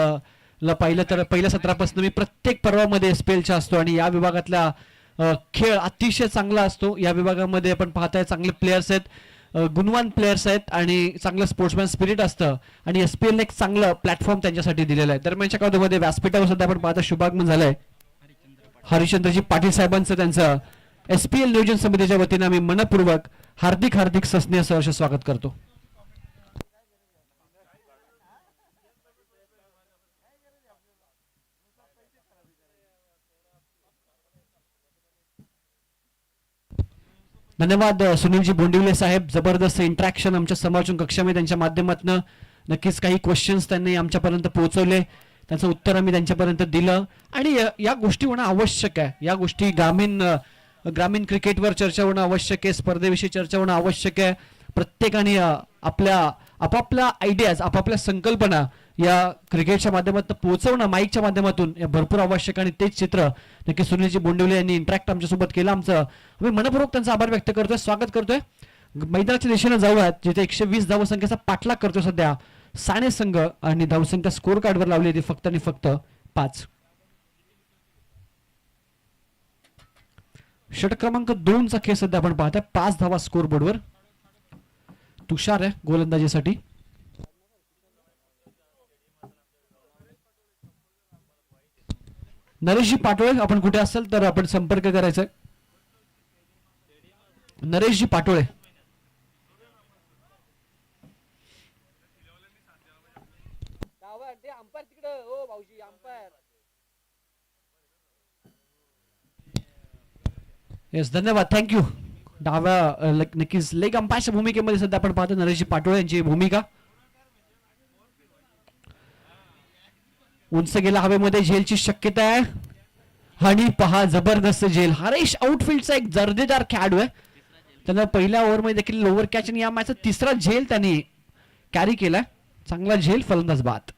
ला पाहिलं तर पहिल्या सत्रापासून मी प्रत्येक पर्वामध्ये SPLच्या असतो आणि या विभागातला खेळ अतिशय चांगला असतो. या विभागामध्ये आपण पाहताय चांगले प्लेयर्स आहेत, गुणवान प्लेयर्स आहेत आणि चांगलं स्पोर्ट्समॅन स्पिरिट असतं आणि SPL एक चांगलं प्लॅटफॉर्म त्यांच्यासाठी दिलेलं आहे. दरम्यानच्या काळामध्ये व्यासपीठावर सुद्धा आपण पाहता शुभागमन झालंय हरिश्चंद्रजी पाटील साहेबांचं. त्यांचं SPL नियोजन समितीच्या वतीनं आम्ही मनपूर्वक हार्दिक सस्नेह सहर्ष स्वागत करतो. धन्यवाद सुनीलजी बोंडिवले साहेब. जबरदस्त इंटरॅक्शन आमच्या समालोचन कक्षामध्ये त्यांच्या माध्यमातून. नक्कीच काही क्वेश्चन्स त्यांनी आमच्यापर्यंत पोहोचवले, त्याचं उत्तर आम्ही त्यांच्यापर्यंत दिलं आणि या गोष्टी होणं आवश्यक आहे. या गोष्टी ग्रामीण क्रिकेटवर चर्चा होणं आवश्यक आहे. स्पर्धेविषयी चर्चा होणं आवश्यक आहे. प्रत्येकाने आपापल्या आयडियाज, आपापल्या संकल्पना या क्रिकेटच्या माध्यमातून पोहोचवणं, माईकच्या माध्यमातून भरपूर आवश्यक आणि तेच चित्र नक्की सुनीलजी बोंडिवले यांनी इंटरॅक्ट आमच्यासोबत केलं. आम्ही मनपूर्वक त्यांचा आभार व्यक्त करतोय, स्वागत करतोय. मैदानाच्या दिशेने जाऊयात जिथे 120 धावसंख्येचा पाठलाग करतोय सध्या साने संघ आणि धावसंख्या स्कोर कार्डवर लावली होती फक्त आणि फक्त 5. षटक क्रमांक 2 चा खेळ सध्या आपण पाहताय. 5 धावा स्कोर बोर्डवर. तुषार आहे गोलंदाजीसाठी. नरेशजी पाटोळे, आपण कुठे असाल तर आपण संपर्क करायचा. नरेशजी पाटोळे, येस धन्यवाद, थँक्यू. डाव्या नक्कीच लेग अंपायरच्या भूमिकेमध्ये सध्या आपण पाहतो नरेशजी पाटोळे यांची भूमिका. उंच गेला हवेमध्ये झेलची शक्यता आहे. आणि पहा जबरदस्त झेल. हरेश आउटफील्डचा एक दर्जेदार खेळाडू आहे. त्यानं पहिल्या ओव्हरमध्ये देखील लोअर कॅच आणि या मॅचचा तिसरा झेल त्यांनी कॅरी केलाय. चांगला झेल, फलंदाज बाद.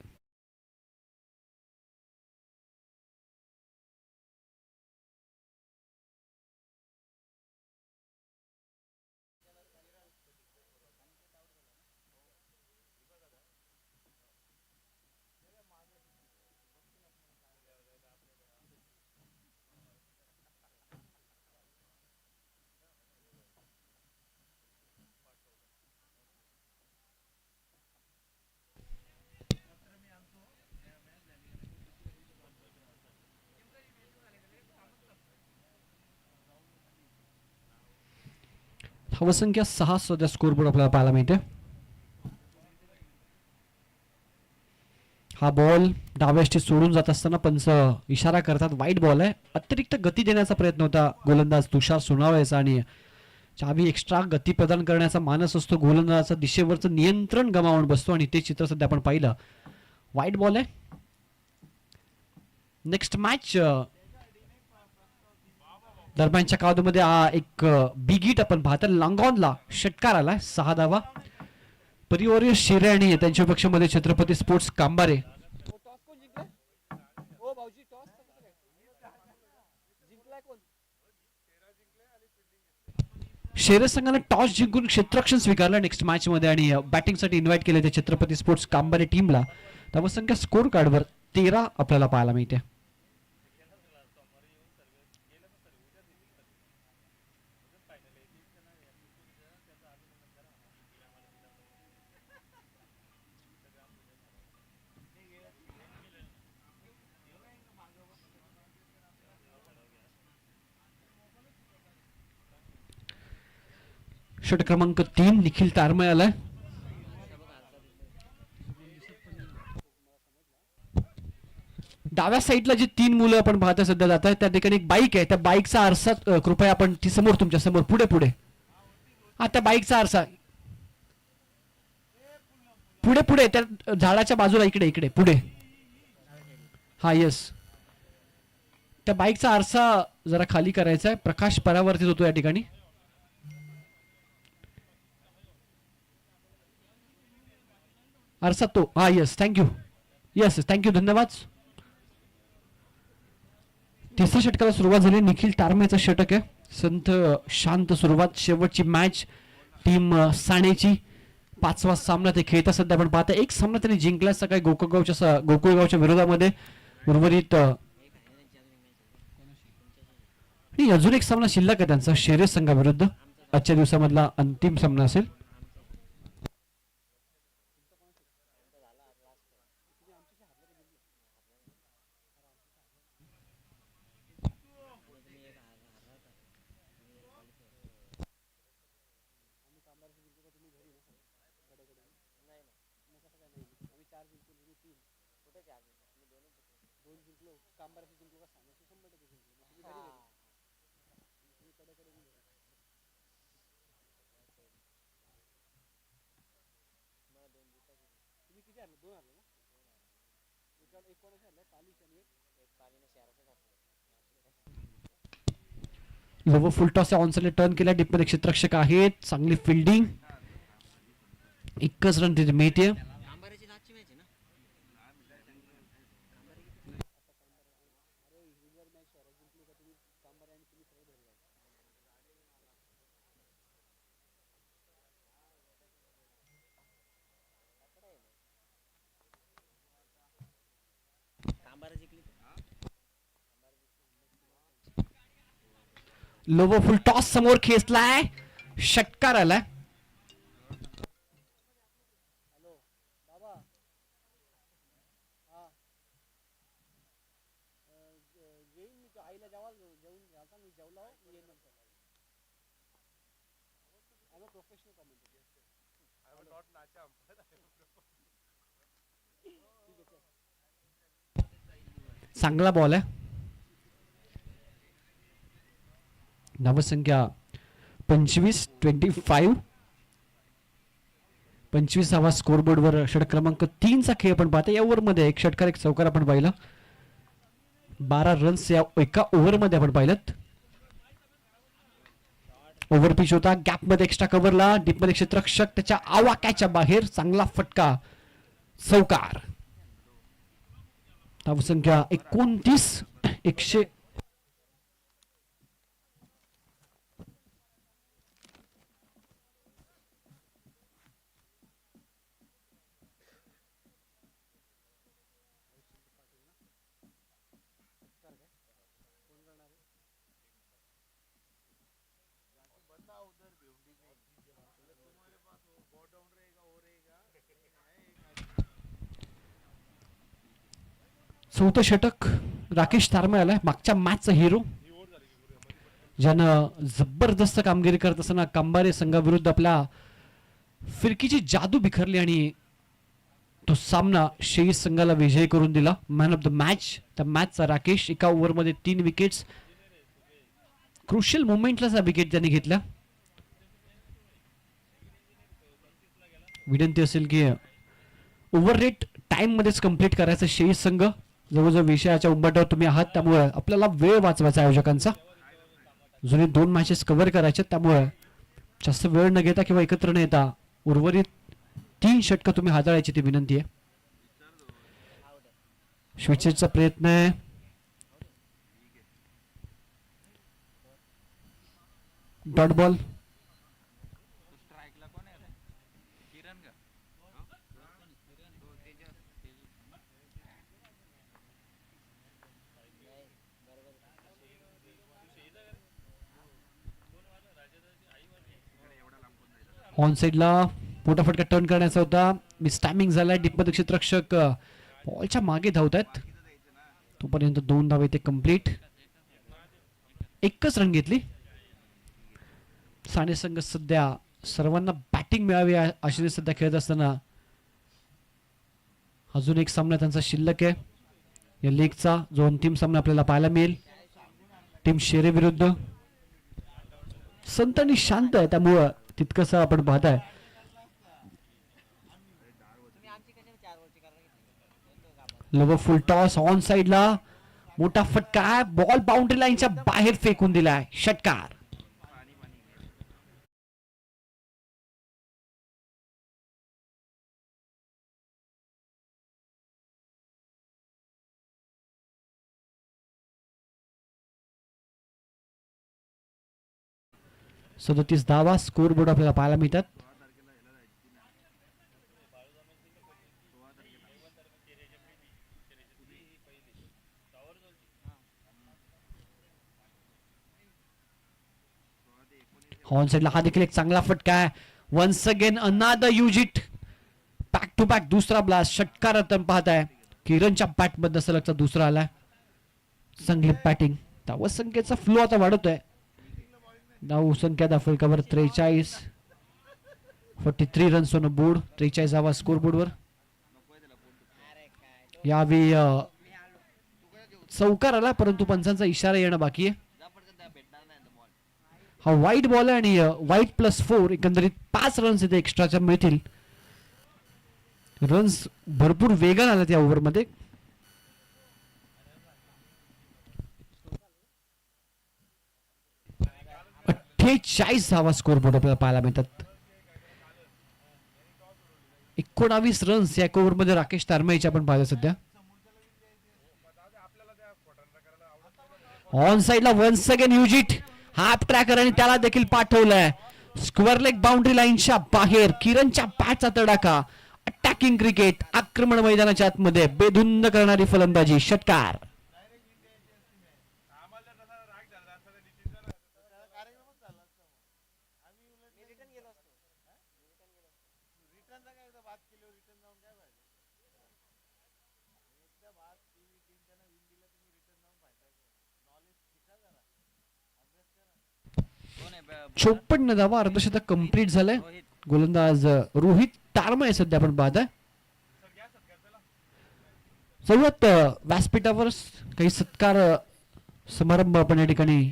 धावसंख्या 6 सध्या स्कोरबोर्ड आपल्याला पाहायला मिळते. हा बॉल डाव्याष्टी सोडून जात असताना पंच इशारा करतात वाईट बॉल आहे. अतिरिक्त गती देण्याचा प्रयत्न होता गोलंदाज तुषार सोनावळेचा आणि चावी एक्स्ट्रा गती प्रदान करण्याचा मानस असतो गोलंदाजाचा. दिशेवरचं नियंत्रण गमावून बसतो आणि ते चित्र सध्या आपण पाहिलं. वाईट बॉल आहे. नेक्स्ट मॅच दरम्यानच्या काळामध्ये एक बिग हिट आपण पाहतो. लांगॉनला षटकार आलाय. 6 धावा. परिवारीय शिरे आणि त्यांच्या पक्षामध्ये छत्रपती स्पोर्ट्स कांबारे. शेरे संघाने टॉस जिंकून क्षेत्ररक्षण स्वीकारलं नेक्स्ट मॅच मध्ये आणि बॅटिंगसाठी इन्व्हाइट केले ते छत्रपती स्पोर्ट्स कांबारे टीमला. धावसंख्या स्कोर कार्डवर 13 आपल्याला पाहायला मिळते. षट क्रमांक 3 निखिल तारमळे आलाय. डाव्या साईडला जी 3 मुलं आपण पाहता सध्या जात आहेत त्या ठिकाणी एक बाईक आहे. त्या बाईकचा आरसा कृपया आपण ती समोर तुमच्या समोर पुढे पुढे हा त्या बाईकचा आरसा पुढे पुढे त्या झाडाच्या बाजूला इकडे इकडे पुढे. हा यस त्या बाईकचा आरसा जरा खाली करायचा आहे. प्रकाश परावर्तित होतो या ठिकाणी. आरसा तो हा यस थँक्यू यस थँक्यू धन्यवाद. तिसऱ्या षटकाला सुरुवात झाली. निखिल तारमेचं षटक आहे. संत शांत सुरुवात. शेवटची मॅच टीम साणेची 5वा सामना ते खेळता सध्या आपण पाहता. एक सामना त्यांनी जिंकला सकाळी गोकुळगावच्या विरोधामध्ये. उर्वरित आणि अजून एक सामना शिल्लक आहे त्यांचा शेरे संघाविरुद्ध. आजच्या दिवसामधला अंतिम सामना असेल. लोवर फुल टॉस ऑनसाइड टर्न केला. डिपमध्ये क्षेत्ररक्षक आहेत. चांगली फिल्डिंग. एकच रन तिथे मिळते. लोवर फुल टॉस समोर खेचलाय. षटकार आलाय. चांगला बॉल आहे. धावसंख्या 25 25वा स्कोरबोर्डवर षटक क्रमांक 3चा खेळ आपण पाहतो. या ओव्हरमध्ये एक षटकार एक चौकार आपण पाहिला. 12 रन्स या एका ओव्हरमध्ये आपण पाहिलं. ओव्हर पिच होता, गॅप मध्ये एक्स्ट्रा कव्हरला, डीप मध्ये क्षेत्ररक्षक त्याच्या आवाक्याच्या बाहेर, चांगला फटका, चौकार. धावसंख्या 29. 100. चौथं षटक राकेश तारमे आलाय, मागच्या मॅचचा हिरो, ज्यानं जबरदस्त कामगिरी करत असताना कंबारे संघाविरुद्ध आपल्या फिरकीची जादू बिखरली आणि तो सामना शेळी संघाला विजयी करून दिला. मॅन ऑफ द मॅच त्या मॅचचा राकेश. एका ओव्हरमध्ये 3 विकेट्स, क्रुशियल मोमेंटला विकेट त्यांनी घेतल्या. विनंती असेल की ओव्हर रेट टाइम मध्येच कंप्लीट करायचं. शेळी संघ जवळजवळ विषयाच्या उंबरठ्यावर तुम्ही आहात, त्यामुळे आपल्याला वेळ वाचवायचा आयोजकांचा. जुने 2 मॅचेस कव्हर करायचे, त्यामुळे जास्त वेळ न घेता किंवा एकत्र न येता उर्वरित 3 षटकं तुम्ही हाताळायची ती विनंती आहे. स्विचेसचा प्रयत्न आहे. Dot ball. ऑन साइडला मोठा फटका टर्न करण्याचा होता, मिस टायमिंग झालाय. डीपमध्ये क्षेत्ररक्षक बॉलच्या मागे धावत आहेत, तोपर्यंत 2 धावे ते कंप्लीट. एकच रन घेतली. साने संघ सध्या सर्वांना बॅटिंग मिळावी अशी सध्या खेळत असताना अजून एक सामना त्यांचा शिल्लक आहे या लीगचा, जो अंतिम सामना आपल्याला पाहायला मिळेल. टीम शेरे विरुद्ध. संत आणि शांत आहे, त्यामुळं तितकंसं आपण पाहताय. लव फुल टॉस ऑन साइडला, मोठा फटका, बॉल बाउंड्री लाईनच्या बाहेर फेकून दिलाय, षटकार. सदतीस धावा स्कोर बोर्ड आपल्याला पाहायला मिळतात. ऑन साइडला हा देखील एक चांगला फटका आहे. वन्स अगेन अनादर युजिट, बॅक टू बॅक दुसरा ब्लास्ट, षटकार आपण पाहताय. किरणच्या बॅट मध्ये सलगचा दुसरा आलाय. चांगली बॅटिंग. धावसंख्येचा फ्लो आता वाढतोय. धाव संख्या दाखल कवर 43. 43 runs on board. 43 धावा स्कोर बोर्डवर. यावेळी चौकार आला, परंतु पंचांचा इशारा येणं बाकी आहे. हा वाईट बॉल आहे आणि वाईट +4, एकंदरीत 5 रन्स इथे एक्स्ट्राच्या मिळतील. रन्स भरपूर वेगाने आले त्या ओव्हरमध्ये. चाळीस धावा स्कोर बोर्ड आपल्याला पाहायला मिळतात. 19 रन्स या ओव्हरमध्ये राकेश तारमेचे आपण पाहिलं सध्या. ऑन साइडला वन्स अगेन युजिट, हाफ ट्रॅकर आणि त्याला देखील पाठवलंय. स्क्वेअर लेग बाउंड्री लाईनच्या बाहेर, किरणच्या बॅटचा तडाखा. अटॅकिंग क्रिकेट, आक्रमण मैदानाच्या आतमध्ये बेधुंद करणारी फलंदाजी, षटकार. चोपन्न धावा, अर्धशतक कंप्लीट झालंय. गोलंदाज रोहित तारमे सध्या आपण पाहताय. सर्वात व्यासपीठावर काही सत्कार समारंभ आपण या ठिकाणी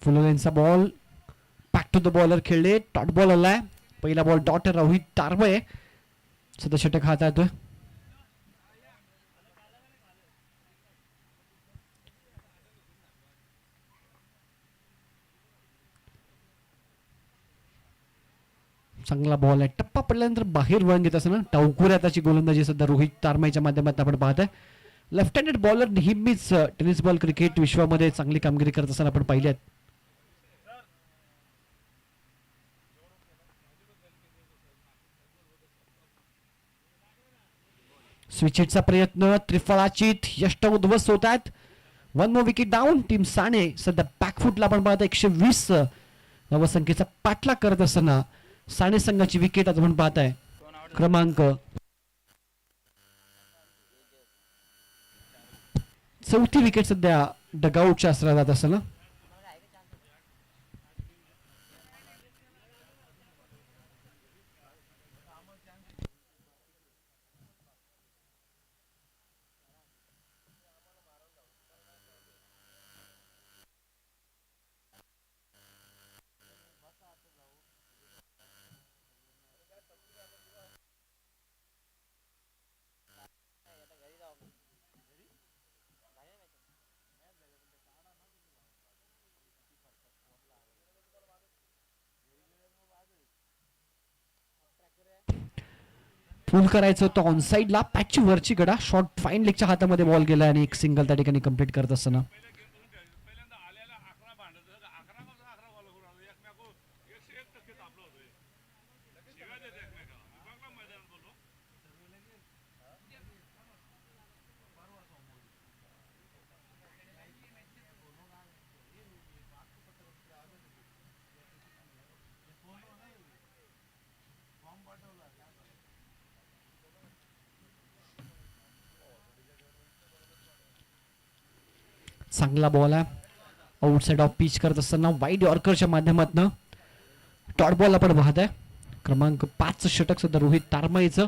फुललेनचा ball back to the bowler खेळले. डॉट बॉल आलाय. पहिला बॉल डॉट रोहित तारबे सध्या षटक हाताळतोय. चांगला बॉल आहे. टप्पा पडल्यानंतर बाहेर वळण घेत असताना टावकुऱ्या त्याची गोलंदाजी सध्या रोहित तारमाईच्या माध्यमातून आपण पाहतोय. लेफ्ट हँडेड बॉलर नेहमीच टेनिस बॉल क्रिकेट विश्वामध्ये चांगली कामगिरी करत असताना आपण पाहिले आहेत. स्विचिटचा प्रयत्न त्रिफळाचीत यष्ट उद्ध्वस्त होत आहेत. 1 more wicket down. Team Sane सध्या बॅकफुटला आपण पाहतो 120 धावसंख्येचा पाठलाग करत असताना साने संघाची विकेट आता आपण पाहताय क्रमांक 4थी विकेट सध्या डगआउटच्या असला जात असताना फुल करायचं होतं ऑन साईडला. पॅचची वरची गडा शॉर्ट फाईन लेगच्या हातामध्ये बॉल गेला आणि एक सिंगल त्या ठिकाणी कंप्लीट करत असताना चांगला बॉल आहे. आउटसाइड ऑफ पिच करत असताना वाईड यॉर्करच्या माध्यमातून डॉट बॉल आपण पाहत आहे. क्रमांक 5 षटक सध्या रोहित तारमाईचं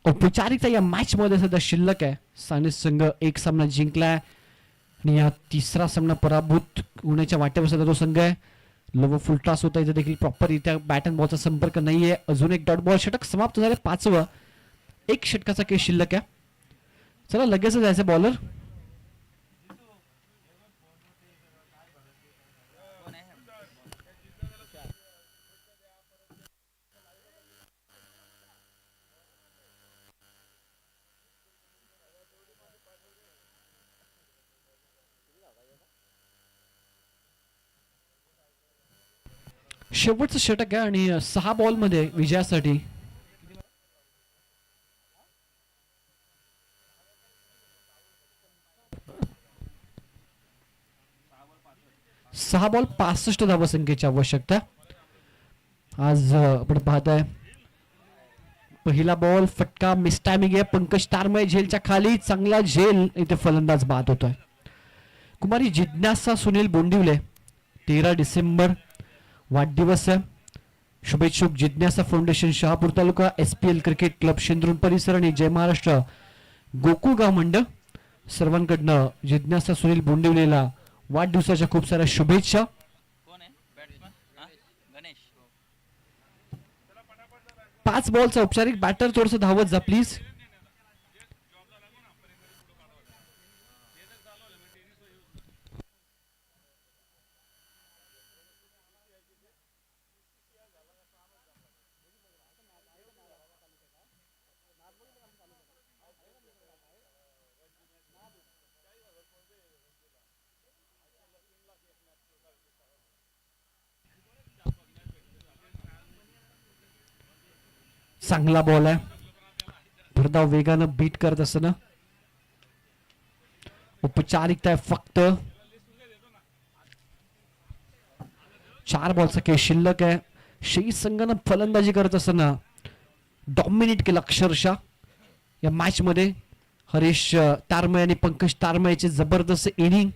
औपचारिकता या मॅच मध्ये सध्या शिल्लक आहे. साने संघ एक सामना जिंकलाय आणि या तिसरा सामना पराभूत होण्याच्या वाटेवर सध्या तो संघ आहे. लोव फुल टॉस होता. इथे देखील प्रॉपर इथे बॅट अँड बॉलचा संपर्क नाहीये. अजून एक डॉट बॉल षटक समाप्त झाले. 5वं एक षटकाचा केस शिल्लक आहे. चला लगेच जायचं बॉलर. शेवटचं षटक आहे आणि 6 बॉल मध्ये विजयासाठी 6 बॉल 65 धावसंख्येची आवश्यकता. आज आपण पाहताय पहिला बॉल फटका मिसटायमिंग आहे. पंकज तारमय झेलच्या खाली चांगला झेल इथे फलंदाज बाद होतोय. कुमारी जिज्ञासा सुनील बोंडिवले 13 डिसेंबर वाढदिवस आहे. शुभेच्छुक जिज्ञासा फाउंडेशन शहापूर तालुका SPL क्रिकेट क्लब शेंद्रून परिसर आणि जय महाराष्ट्र गोकुळगाव मंडळ सर्वांकडनं जिज्ञासा सुनील बोंडिवलेला वाढदिवसाच्या खूप साऱ्या शुभेच्छा. 5 बॉलचा औपचारिक बॅटर थोडस धावत जा प्लीज. चांगला बॉल आहे. भरधाव वेगानं बीट करत असताना औपचारिकता आहे फक्त. 4 बॉलचा खेळ शिल्लक आहे. शेई संघानं फलंदाजी करत असताना डॉमिनेट केलं अक्षरशः या मॅच मध्ये. हरीश तारमय आणि पंकज तारमयचे जबरदस्त इनिंग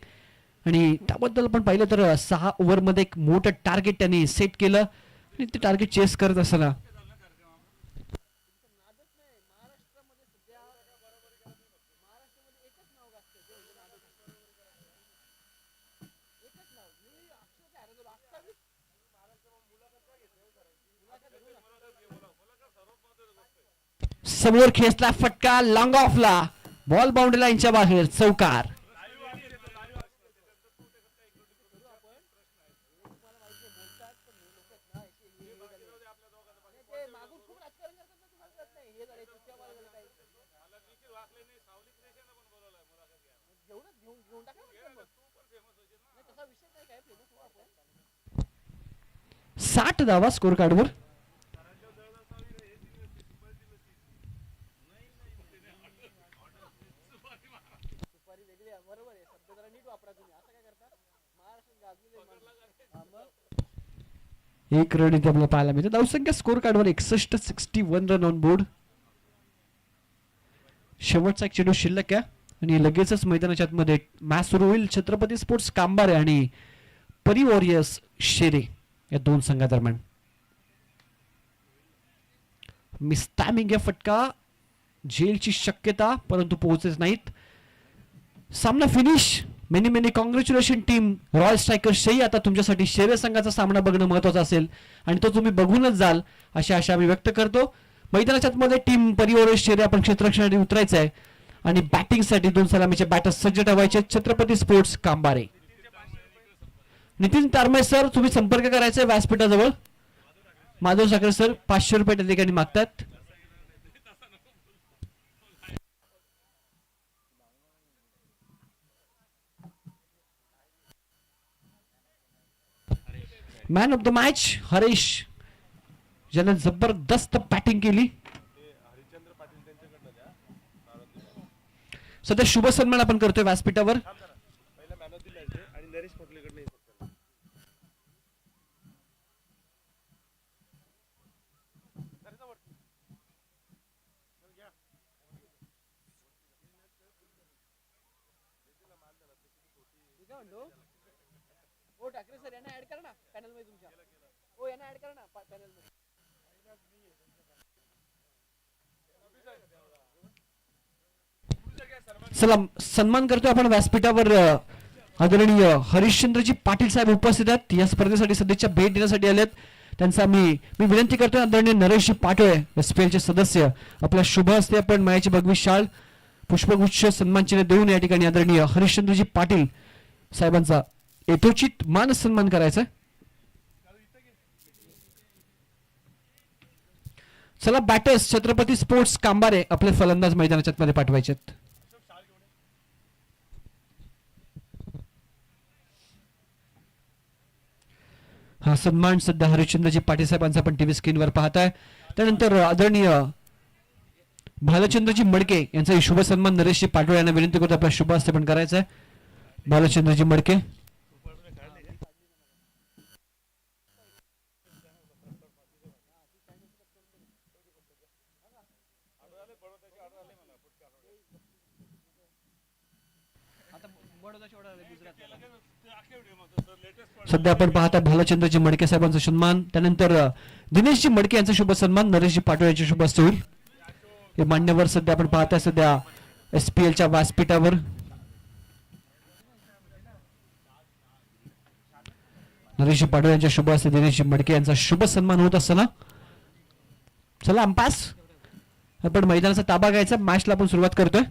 आणि त्याबद्दल आपण पाहिलं तर 6 ओव्हरमध्ये एक मोठं टार्गेट त्यांनी सेट केलं आणि ते टार्गेट चेस करत असताना समोर खेचला फटका लॉंग ऑफला, बॉल बाउंड्री लाईनच्या बाहेर, चौकार. साठ धावा स्कोर कार्डवर. एक रन इथे आपल्याला पाहायला मिळते. धावसंख्या स्कोर कार्डवर 61, 61 रन ऑन बोर्ड. शेवटचा एक चेंडू शिल्लक आहे आणि लगेचच मैदानाच्या आतमध्ये मॅच सुरू होईल. छत्रपती स्पोर्ट्स कांबारे आणि परी वॉरियर्स शेरे या दोन संघादरम्यान. मिस टायमिंग या फटका, झेलची शक्यता परंतु पोहोचेच नाहीत. सामना finish. Many many congratulation team royal स्ट्रायकर्सही. आता तुमच्यासाठी शेरे संघाचा सामना बघणं महत्वाचं असेल आणि तो तुम्ही बघूनच जाल अशी आशा आम्ही व्यक्त करतो. मैदानाच्या आतमध्ये टीम परिवार शेरे आपण क्षेत्ररक्षणासाठी उतरायचं आहे आणि बॅटिंगसाठी 2 सलामीचे बॅटर्स सज्ज ठेवायचे. छत्रपती स्पोर्ट्स कांबारे. नितीन तारमे सर, तुम्ही संपर्क करायचा आहे व्यासपीठाजवळ. माधव साखरे सर 500 रुपये त्या ठिकाणी मागतात. Man of the match Harish, ज्याने जबरदस्त बॅटिंग केली. सध्या शुभ सन्मान आपण करतोय व्यासपीठावर. चला सन्मान करतोय आपण व्यासपीठावर. आदरणीय हरिश्चंद्रजी पाटील साहेब उपस्थित आहेत. या स्पर्धेसाठी सध्याच्या भेट देण्यासाठी आलेत. त्यांचा मी विनंती करतोय आदरणीय नरेशजी पाटोळे एसपीएल चे सदस्य, आपल्या शुभ हस्ते आपण मायाची भगवी शाल पुष्पगुच्छ सन्मान चिन्ह देऊन या ठिकाणी आदरणीय हरिश्चंद्रजी पाटील साहेबांचा यथोचित मान सन्मान करायचा. चला बॅटर्स छत्रपती स्पोर्ट्स कांबारे आपले फलंदाज मैदानाच्या मध्ये पाठवायचे. हा सन्मान सध्या हरिश्चंद्रजी पाटील साहेबांचा आपण टीव्ही स्क्रीनवर पाहताय. त्यानंतर आदरणीय भालचंद्रजी मडके यांचा शुभ सन्मान नरेशजी पाटोळे यांना विनंती करतो आपल्या शुभ हस्ते पण करायचा आहे. भालचंद्रजी मडके. सध्या आपण पाहता भालचंद्रजी मडके साहेबांचा सन्मान. त्यानंतर दिनेशजी मडके यांचा शुभ सन्मान नरेशजी पाटोळे यांच्या शुभ हस्ते होईल. हे मान्यवर सध्या आपण पाहता सध्या एसपीएलच्या व्यासपीठावर. नरेशजी पाटोळे यांच्या शुभ हस्ते दिनेशजी मडके यांचा शुभ सन्मान होत असताना चला अंपास आपण मैदानाचा ताबा घ्यायचा. मॅचला आपण सुरुवात करतोय.